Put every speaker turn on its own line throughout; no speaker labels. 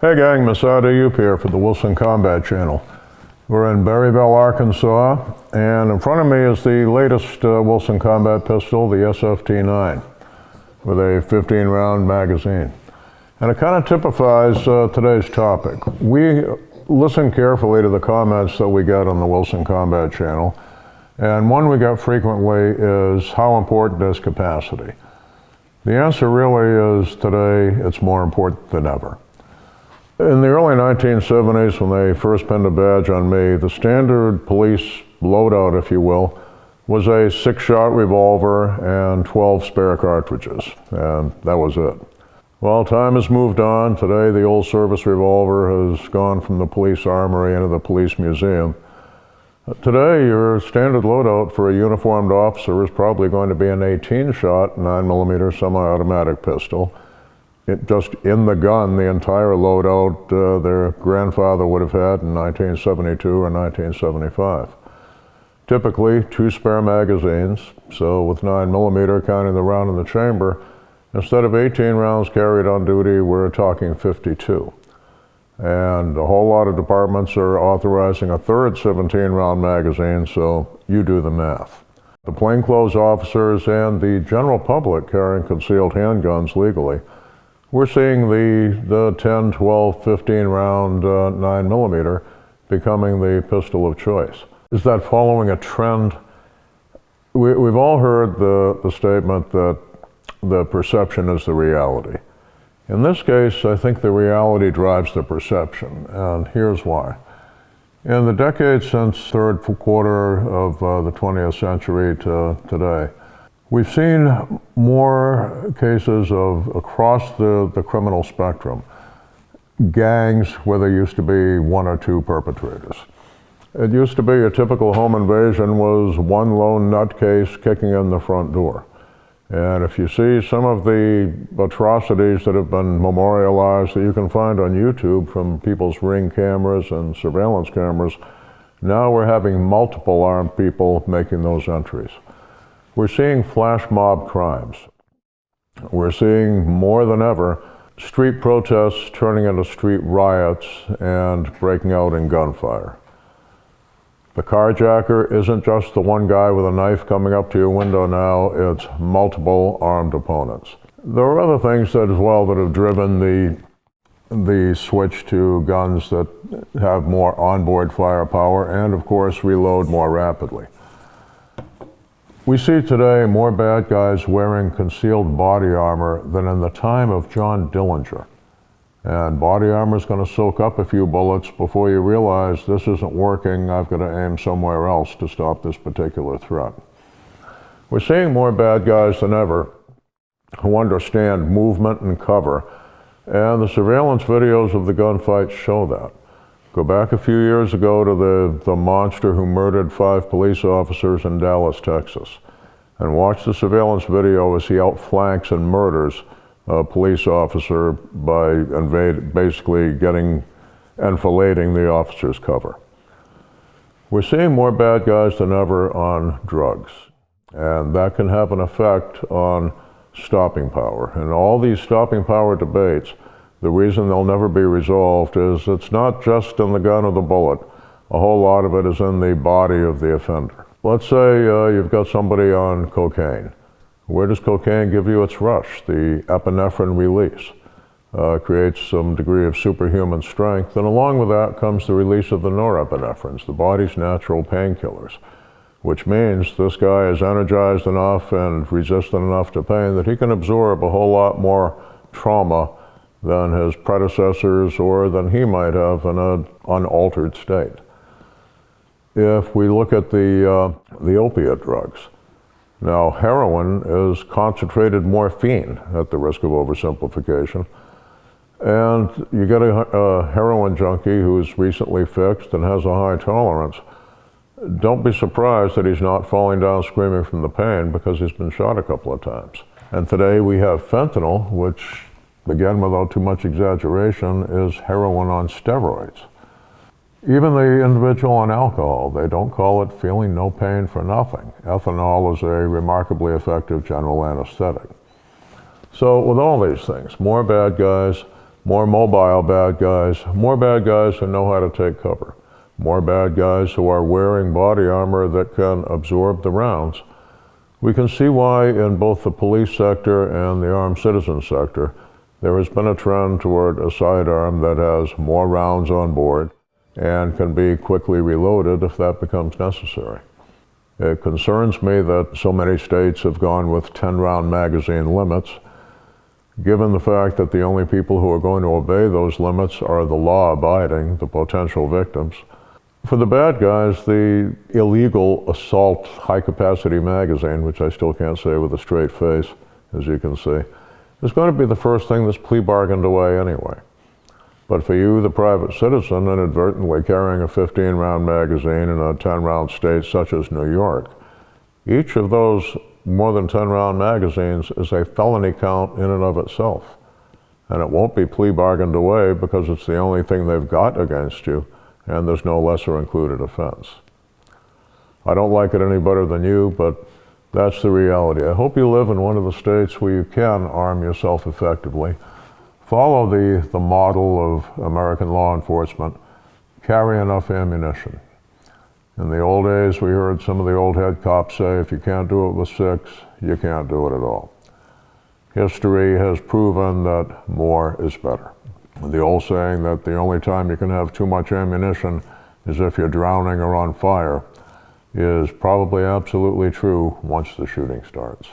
Hey gang, Massad Ayoob here for the Wilson Combat channel. We're in Berryville, Arkansas, and in front of me is the latest Wilson Combat pistol, the SFT9, with a 15-round magazine. And it kind of typifies today's topic. We listen carefully to the comments that we get on the Wilson Combat channel, and one we get frequently is, how important is capacity? The answer really is, today, it's more important than ever. In the early 1970s, when they first pinned a badge on me, the standard police loadout, if you will, was a 6-shot revolver and 12 spare cartridges, and that was it. Well, time has moved on. Today, the old service revolver has gone from the police armory into the police museum. Today, your standard loadout for a uniformed officer is probably going to be an 18-shot 9mm semi-automatic pistol. Just in the gun, the entire loadout their grandfather would have had in 1972 or 1975. Typically, 2 spare magazines, so with 9mm counting the round in the chamber, instead of 18 rounds carried on duty, we're talking 52. And a whole lot of departments are authorizing a third 17-round magazine, so you do the math. The plainclothes officers and the general public carrying concealed handguns legally, we're seeing the 10, 12, 15-round 9mm becoming the pistol of choice. Is that following a trend? We've all heard the statement that the perception is the reality. In this case, I think the reality drives the perception, and here's why. In the decades since third quarter of the 20th century to today, we've seen more cases of, across the criminal spectrum, gangs where there used to be 1 or 2 perpetrators. It used to be a typical home invasion was one lone nutcase kicking in the front door. And if you see some of the atrocities that have been memorialized that you can find on YouTube from people's Ring cameras and surveillance cameras, now we're having multiple armed people making those entries. We're seeing flash mob crimes. We're seeing more than ever street protests turning into street riots and breaking out in gunfire. The carjacker isn't just the one guy with a knife coming up to your window now, it's multiple armed opponents. There are other things as well that have driven the switch to guns that have more onboard firepower and, of course, reload more rapidly. We see today more bad guys wearing concealed body armor than in the time of John Dillinger. And body armor is going to soak up a few bullets before you realize this isn't working, I've got to aim somewhere else to stop this particular threat. We're seeing more bad guys than ever who understand movement and cover, and the surveillance videos of the gunfights show that. Go back a few years ago to the monster who murdered 5 police officers in Dallas, Texas, and watch the surveillance video as he outflanks and murders a police officer by basically getting and filleting the officer's cover. We're seeing more bad guys than ever on drugs, and that can have an effect on stopping power. And all these stopping power debates, the reason they'll never be resolved is it's not just in the gun or the bullet. A whole lot of it is in the body of the offender. Let's say you've got somebody on cocaine. Where does cocaine give you its rush? The epinephrine release creates some degree of superhuman strength, and along with that comes the release of the norepinephrines, the body's natural painkillers, which means this guy is energized enough and resistant enough to pain that he can absorb a whole lot more trauma than his predecessors or than he might have in an unaltered state. If we look at the opiate drugs, now, heroin is concentrated morphine, at the risk of oversimplification, and you get a heroin junkie who's recently fixed and has a high tolerance. Don't be surprised that he's not falling down screaming from the pain because he's been shot a couple of times. And today we have fentanyl, which, again, without too much exaggeration, is heroin on steroids. Even the individual on alcohol, they don't call it feeling no pain for nothing. Ethanol is a remarkably effective general anesthetic. So with all these things, more bad guys, more mobile bad guys, more bad guys who know how to take cover, more bad guys who are wearing body armor that can absorb the rounds. We can see why in both the police sector and the armed citizen sector, there has been a trend toward a sidearm that has more rounds on board and can be quickly reloaded if that becomes necessary. It concerns me that so many states have gone with 10-round magazine limits, given the fact that the only people who are going to obey those limits are the law-abiding, the potential victims. For the bad guys, the illegal assault high-capacity magazine, which I still can't say with a straight face, as you can see, is going to be the first thing that's plea bargained away anyway. But for you, the private citizen, inadvertently carrying a 15-round magazine in a 10-round state such as New York, each of those more than 10-round magazines is a felony count in and of itself. And it won't be plea bargained away because it's the only thing they've got against you, and there's no lesser included offense. I don't like it any better than you, but that's the reality. I hope you live in one of the states where you can arm yourself effectively. Follow the model of American law enforcement. Carry enough ammunition. In the old days, we heard some of the old head cops say, if you can't do it with 6, you can't do it at all. History has proven that more is better. The old saying that the only time you can have too much ammunition is if you're drowning or on fire is probably absolutely true once the shooting starts.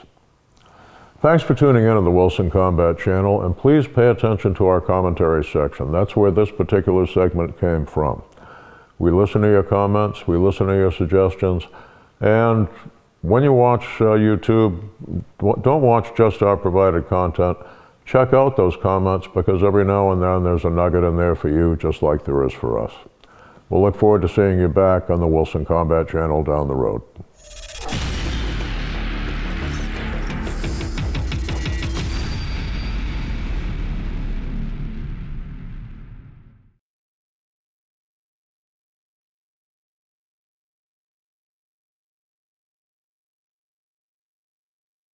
Thanks for tuning in to the Wilson Combat channel, and please pay attention to our commentary section. That's where this particular segment came from. We listen to your comments, we listen to your suggestions, and when you watch YouTube, don't watch just our provided content. Check out those comments, because every now and then there's a nugget in there for you, just like there is for us. We'll look forward to seeing you back on the Wilson Combat channel down the road.